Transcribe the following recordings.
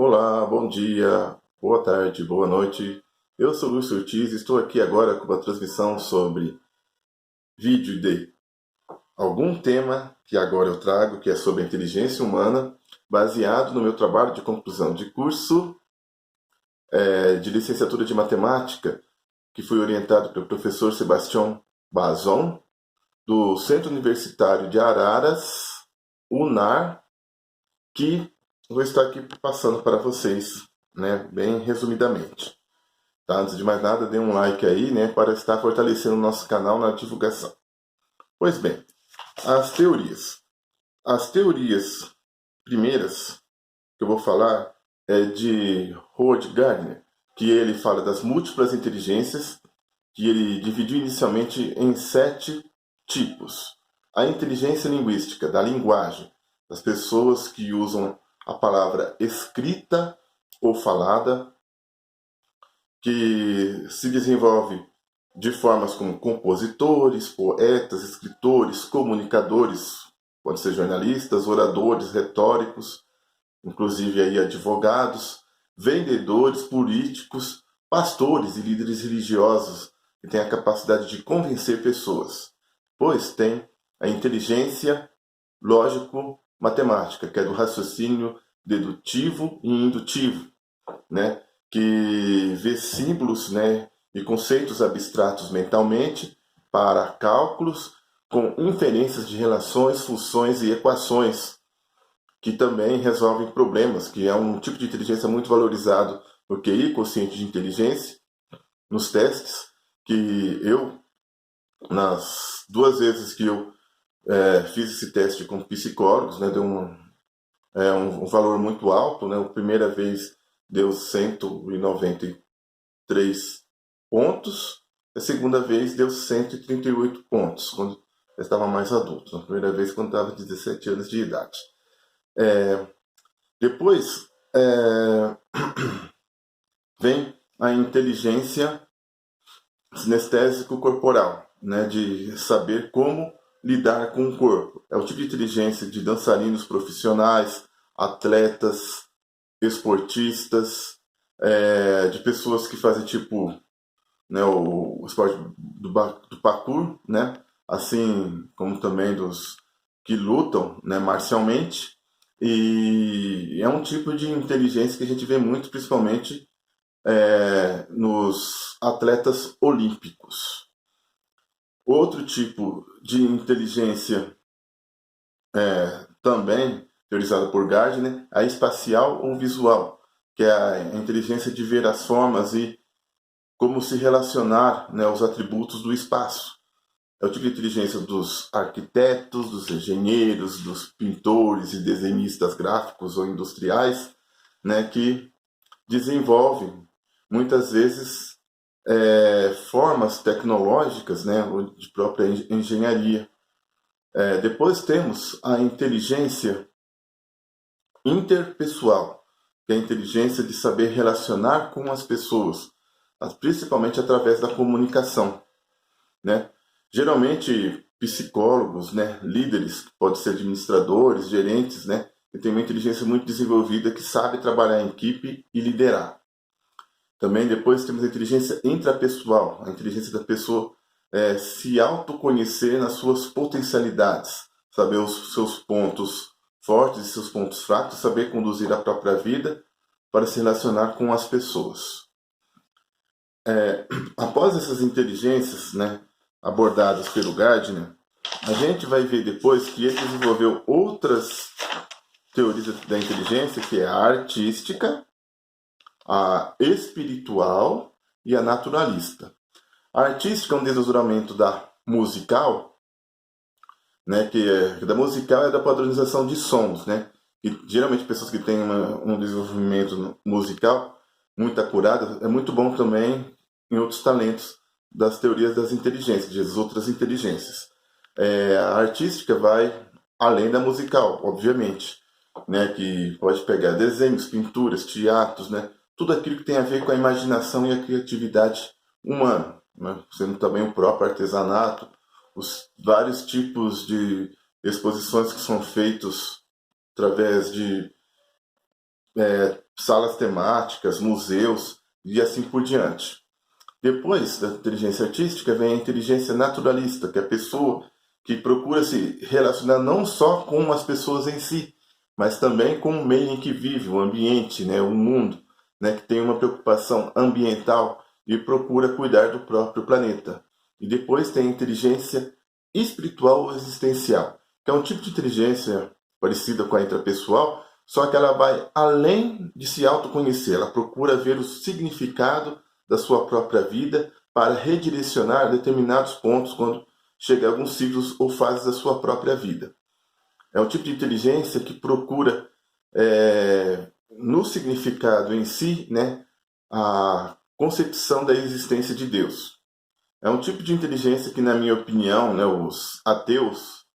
Olá, bom dia, boa tarde, boa noite. Eu sou Lúcio Ortiz e estou aqui agora com uma transmissão sobre vídeo de algum tema que agora eu trago, que é sobre a inteligência humana, baseado no meu trabalho de conclusão de curso de licenciatura de matemática, que foi orientado pelo professor Sebastião Bazon, do Centro Universitário de Araras, UNAR, que vou estar aqui passando para vocês, né, bem resumidamente. Tá? Antes de mais nada, dê um like aí, né, para estar fortalecendo o nosso canal na divulgação. Pois bem, as teorias. As teorias primeiras que eu vou falar é de Howard Gardner, que ele fala das múltiplas inteligências, que ele dividiu inicialmente em 7 tipos. A inteligência linguística, da linguagem, das pessoas que usam a palavra escrita ou falada, que se desenvolve de formas como compositores, poetas, escritores, comunicadores, pode ser jornalistas, oradores, retóricos, inclusive aí advogados, vendedores, políticos, pastores e líderes religiosos que têm a capacidade de convencer pessoas. Pois tem a inteligência lógico-matemática, que é do raciocínio dedutivo e indutivo, né? Que vê símbolos, né, e conceitos abstratos mentalmente para cálculos com inferências de relações, funções e equações, que também resolvem problemas, que é um tipo de inteligência muito valorizado no QI, quociente de inteligência, nos testes, que eu, nas 2 vezes que eu fiz esse teste com psicólogos, né, deu um valor muito alto, né, a primeira vez deu 193 pontos, a segunda vez deu 138 pontos, quando eu estava mais adulto, a primeira vez quando estava 17 anos de idade. Depois vem a inteligência sinestésico-corporal, né, de saber como lidar com o corpo. É o tipo de inteligência de dançarinos profissionais, atletas, esportistas, de pessoas que fazem tipo, né, o esporte do parkour, né, assim como também dos que lutam, né, marcialmente. E é um tipo de inteligência que a gente vê muito, principalmente nos atletas olímpicos. Outro tipo de inteligência também teorizada por Gardner, a espacial ou visual, que é a inteligência de ver as formas e como se relacionar, né, os atributos do espaço. É o tipo de inteligência dos arquitetos, dos engenheiros, dos pintores e desenhistas gráficos ou industriais, né, que desenvolvem muitas vezes formas tecnológicas, né, de própria engenharia. Depois temos a inteligência interpessoal, que é a inteligência de saber relacionar com as pessoas, principalmente através da comunicação, né? Geralmente psicólogos, né, líderes, pode ser administradores, gerentes, né, que tem uma inteligência muito desenvolvida, que sabe trabalhar em equipe e liderar. Também depois temos a inteligência intrapessoal, a inteligência da pessoa se autoconhecer nas suas potencialidades, saber os seus pontos fortes e seus pontos fracos, saber conduzir a própria vida para se relacionar com as pessoas. Após essas inteligências, né, abordadas pelo Gardner, a gente vai ver depois que ele desenvolveu outras teorias da inteligência, que é a artística, a espiritual e a naturalista. A artística é um desdobramento da musical, né, que da musical é da padronização de sons, né? E geralmente pessoas que têm um desenvolvimento musical muito acurado, é muito bom também em outros talentos das teorias das inteligências, das outras inteligências. A artística vai além da musical, obviamente, né, que pode pegar desenhos, pinturas, teatros, né, tudo aquilo que tem a ver com a imaginação e a criatividade humana, né, sendo também o próprio artesanato, os vários tipos de exposições que são feitos através de salas temáticas, museus e assim por diante. Depois da inteligência artística vem a inteligência naturalista, que é a pessoa que procura se relacionar não só com as pessoas em si, mas também com o meio em que vive, o ambiente, né, o mundo, né, que tem uma preocupação ambiental e procura cuidar do próprio planeta. E depois tem a inteligência espiritual ou existencial, que é um tipo de inteligência parecida com a intrapessoal, só que ela vai além de se autoconhecer, ela procura ver o significado da sua própria vida para redirecionar determinados pontos quando chega a alguns ciclos ou fases da sua própria vida. É um tipo de inteligência que procura, no significado em si, né, a concepção da existência de Deus. É um tipo de inteligência que, na minha opinião, né, os ateus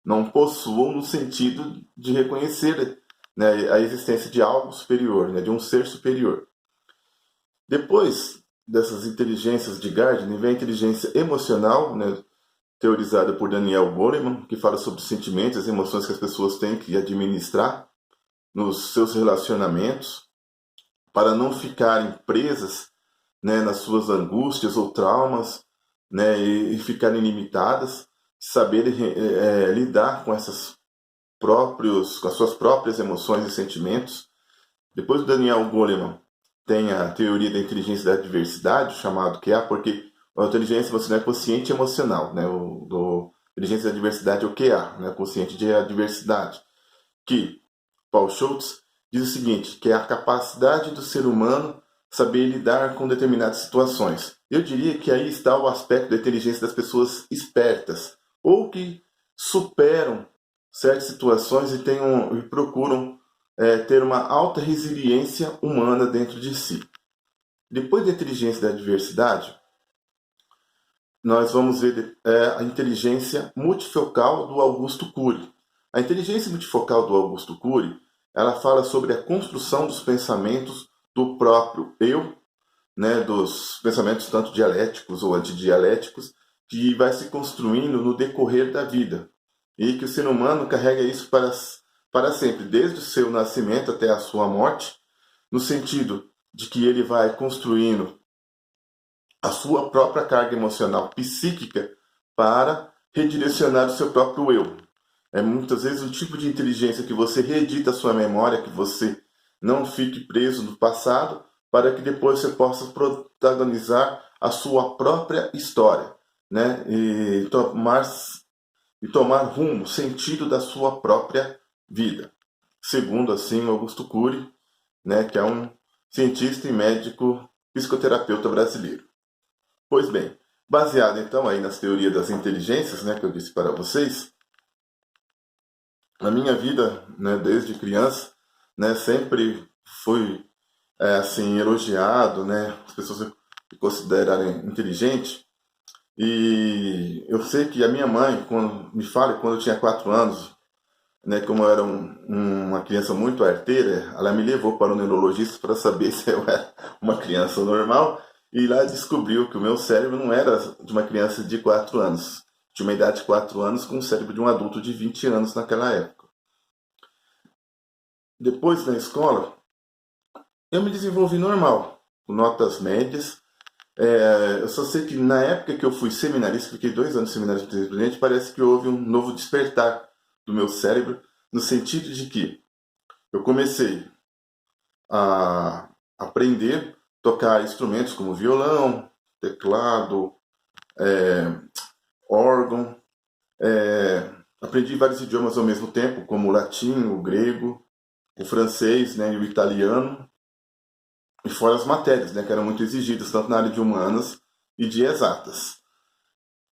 não possuam no sentido de reconhecer, né, a existência de algo superior, né, de um ser superior. Depois dessas inteligências de Gardner vem a inteligência emocional, né, teorizada por Daniel Goleman, que fala sobre os sentimentos, as emoções que as pessoas têm que administrar nos seus relacionamentos para não ficarem presas, né, nas suas angústias ou traumas, né, e ficarem limitadas, saberem lidar com com as suas próprias emoções e sentimentos. Depois do Daniel Goleman tem a teoria da inteligência da diversidade, chamado QA, porque a inteligência emocional é consciente emocional, né? Inteligência da diversidade é o QA, né? Consciente de diversidade. Que Paul Schultz diz o seguinte, que é a capacidade do ser humano saber lidar com determinadas situações. Eu diria que aí está o aspecto da inteligência das pessoas espertas, ou que superam certas situações e procuram ter uma alta resiliência humana dentro de si. Depois da inteligência da diversidade, nós vamos ver a inteligência multifocal do Augusto Cury. A inteligência multifocal do Augusto Cury, ela fala sobre a construção dos pensamentos do próprio eu, né, dos pensamentos tanto dialéticos ou antidialéticos, que vai se construindo no decorrer da vida. E que o ser humano carrega isso para sempre, desde o seu nascimento até a sua morte, no sentido de que ele vai construindo a sua própria carga emocional psíquica para redirecionar o seu próprio eu. É muitas vezes um tipo de inteligência que você reedita a sua memória, que você não fique preso no passado, para que depois você possa protagonizar a sua própria história, né? E tomar rumo, sentido da sua própria vida. Segundo, assim, Augusto Cury, né, que é um cientista e médico psicoterapeuta brasileiro. Pois bem, baseado então aí nas teorias das inteligências, né, que eu disse para vocês, na minha vida, né, desde criança, né, sempre fui assim elogiado, né, as pessoas me considerarem inteligente. E eu sei que a minha mãe, quando eu tinha 4 anos, né, como eu era uma criança muito arteira, ela me levou para o neurologista para saber se eu era uma criança normal, e lá descobriu que o meu cérebro não era de uma criança de 4 anos, de uma idade de 4 anos, com o cérebro de um adulto de 20 anos naquela época. Depois, na escola, eu me desenvolvi normal, com notas médias. Eu só sei que na época que eu fui seminarista, fiquei 2 anos seminarista independente, parece que houve um novo despertar do meu cérebro, no sentido de que eu comecei a aprender a tocar instrumentos como violão, teclado, órgão. Aprendi vários idiomas ao mesmo tempo, como o latim, o grego, o francês, né, e o italiano. E fora as matérias, né, que eram muito exigidas, tanto na área de humanas e de exatas.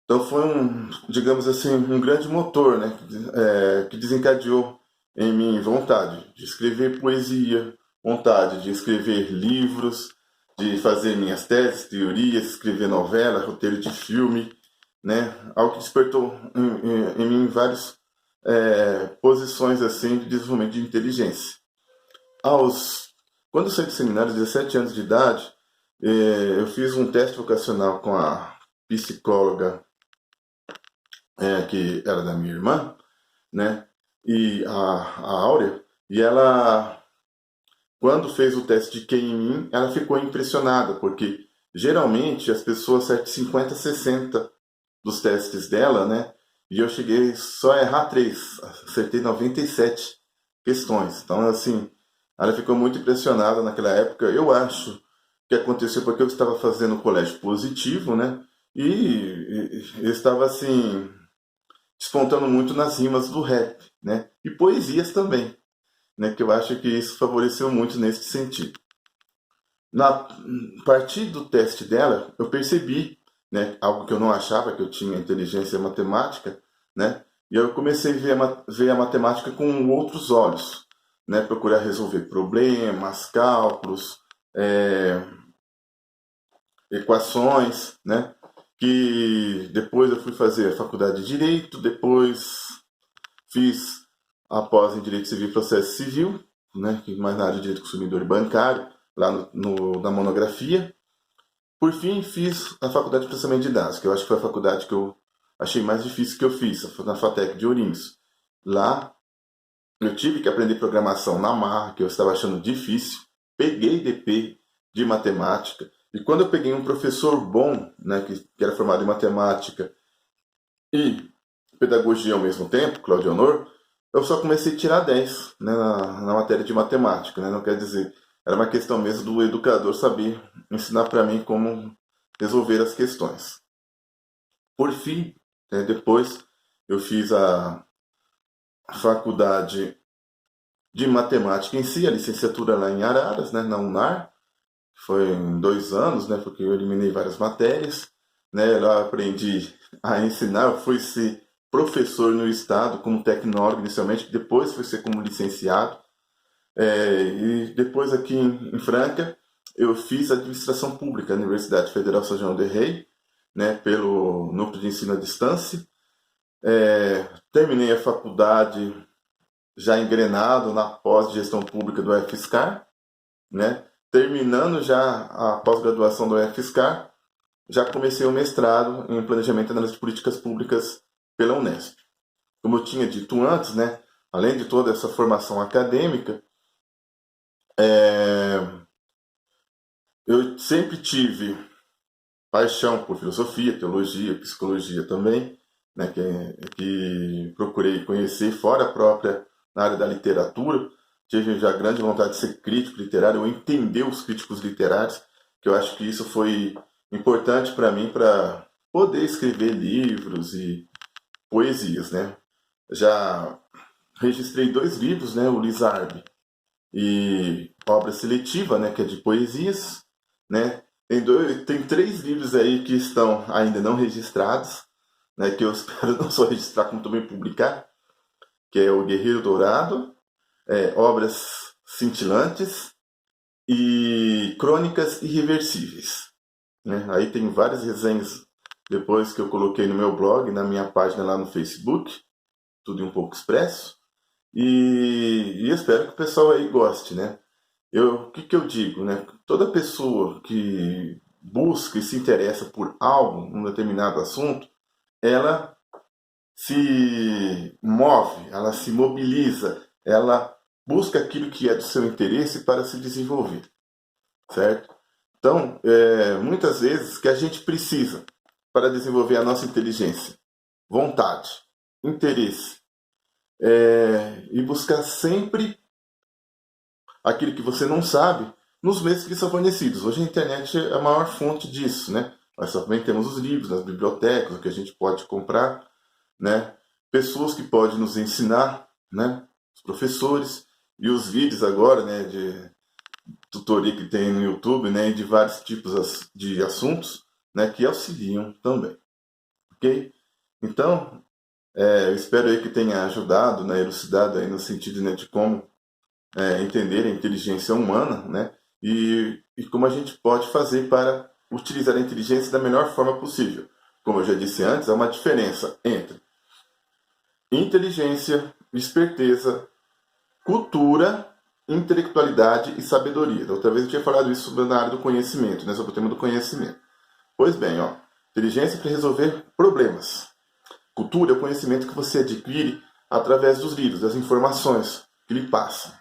Então foi digamos assim, um grande motor, né, que desencadeou em mim vontade de escrever poesia, vontade de escrever livros, de fazer minhas teses, teorias, escrever novela, roteiro de filme, né, algo que despertou em mim várias posições assim de desenvolvimento de inteligência. Quando eu saí do seminário, 17 anos de idade, eu fiz um teste vocacional com a psicóloga que era da minha irmã, né? E a Áurea, e ela, quando fez o teste de QI em mim, ela ficou impressionada, porque geralmente as pessoas acertam 50, 60 dos testes dela, né? E eu cheguei só a errar 3, acertei 97 questões. Então, assim, ela ficou muito impressionada naquela época. Eu acho que aconteceu porque eu estava fazendo o colégio positivo, né? E eu estava, assim, despontando muito nas rimas do rap, né? E poesias também, né? Que eu acho que isso favoreceu muito nesse sentido. A partir do teste dela, eu percebi, né, algo que eu não achava, que eu tinha inteligência matemática, né, e eu comecei a ver a matemática com outros olhos, né, procurar resolver problemas, cálculos, equações, né, que depois eu fui fazer a faculdade de Direito, depois fiz a pós em Direito Civil e Processo Civil, né, mais na área de Direito Consumidor e Bancário, lá na monografia. Por fim, fiz a faculdade de processamento de dados, que eu acho que foi a faculdade que eu achei mais difícil que eu fiz, na FATEC de Ourinhos. Lá, eu tive que aprender programação na marra, que eu estava achando difícil. Peguei DP de matemática. E quando eu peguei um professor bom, né, que era formado em matemática e pedagogia ao mesmo tempo, Claudio Honor, eu só comecei a tirar 10, né, na matéria de matemática. Né? Não quer dizer, era uma questão mesmo do educador saber ensinar para mim como resolver as questões. Por fim, né, depois eu fiz a faculdade de matemática em si, a licenciatura lá em Araras, né, na UNAR. Foi em 2 anos, né, porque eu eliminei várias matérias. Né, lá eu aprendi a ensinar, eu fui ser professor no estado como tecnólogo inicialmente, depois fui ser como licenciado. E depois aqui em Franca eu fiz administração pública na Universidade Federal São João del Rei, né, pelo núcleo de ensino à distância. Terminei a faculdade já engrenado na pós de gestão pública do UFSCar, né? Terminando já a pós-graduação do UFSCar, já comecei o mestrado em planejamento e análise de políticas públicas pela Unesp. Como eu tinha dito antes, né, além de toda essa formação acadêmica, eu sempre tive paixão por filosofia, teologia, psicologia também, né, que procurei conhecer fora a própria na área da literatura. Tive já grande vontade de ser crítico literário, ou entender os críticos literários, que eu acho que isso foi importante para mim para poder escrever livros e poesias, né? Já registrei 2 livros, né, o Lizarbe e Obra Seletiva, né, que é de poesias, né? Tem 3 livros aí que estão ainda não registrados, né, que eu espero não só registrar, como também publicar, que é o Guerreiro Dourado, Obras Cintilantes e Crônicas Irreversíveis. Né? Aí tem várias resenhas depois que eu coloquei no meu blog, na minha página lá no Facebook, tudo em um pouco expresso, e espero que o pessoal aí goste, né? O que eu digo, né? Toda pessoa que busca e se interessa por algo, um determinado assunto, ela se move, ela se mobiliza, ela busca aquilo que é do seu interesse para se desenvolver, certo? Então, muitas vezes que a gente precisa para desenvolver a nossa inteligência, vontade, interesse, e buscar sempre aquilo que você não sabe nos meios que são fornecidos. Hoje a internet é a maior fonte disso, né? Nós também temos os livros, as bibliotecas, o que a gente pode comprar, né? Pessoas que podem nos ensinar, né? Os professores e os vídeos agora, né? De tutoria que tem no YouTube, né? De vários tipos de assuntos, né? Que auxiliam também, ok? Então, eu espero aí que tenha ajudado, né? Elucidado aí no sentido, né, de como entender a inteligência humana, né? E como a gente pode fazer para utilizar a inteligência da melhor forma possível. Como eu já disse antes, há uma diferença entre inteligência, esperteza, cultura, intelectualidade e sabedoria. Da outra vez eu tinha falado isso sobre na área do conhecimento, né? Sobre o tema do conhecimento. Pois bem, inteligência para resolver problemas. Cultura é o conhecimento que você adquire através dos livros, das informações que lhe passam.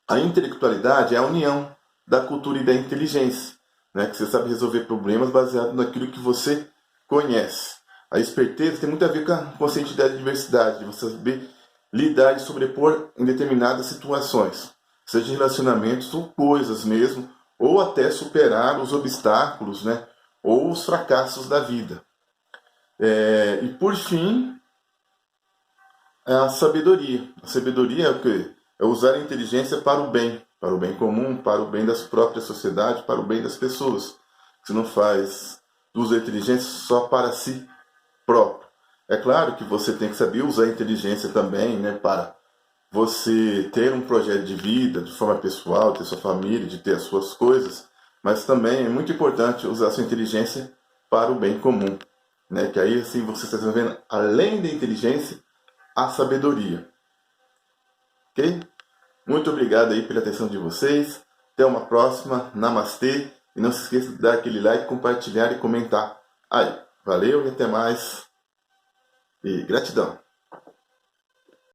A intelectualidade é a união da cultura e da inteligência, né? Que você sabe resolver problemas baseado naquilo que você conhece. A esperteza tem muito a ver com a conscientidade de diversidade, de você saber lidar e sobrepor em determinadas situações, seja relacionamentos ou coisas mesmo, ou até superar os obstáculos, né? Ou os fracassos da vida. E por fim, a sabedoria. A sabedoria é o quê? É usar a inteligência para o bem comum, para o bem das próprias sociedades, para o bem das pessoas. Você não faz uso da inteligência só para si próprio. É claro que você tem que saber usar a inteligência também, né, para você ter um projeto de vida de forma pessoal, ter sua família, de ter as suas coisas, mas também é muito importante usar a sua inteligência para o bem comum, né? Que aí assim você está vendo além da inteligência a sabedoria, ok? Muito obrigado aí pela atenção de vocês. Até uma próxima. Namastê. E não se esqueça de dar aquele like, compartilhar e comentar aí. Valeu e até mais. E gratidão.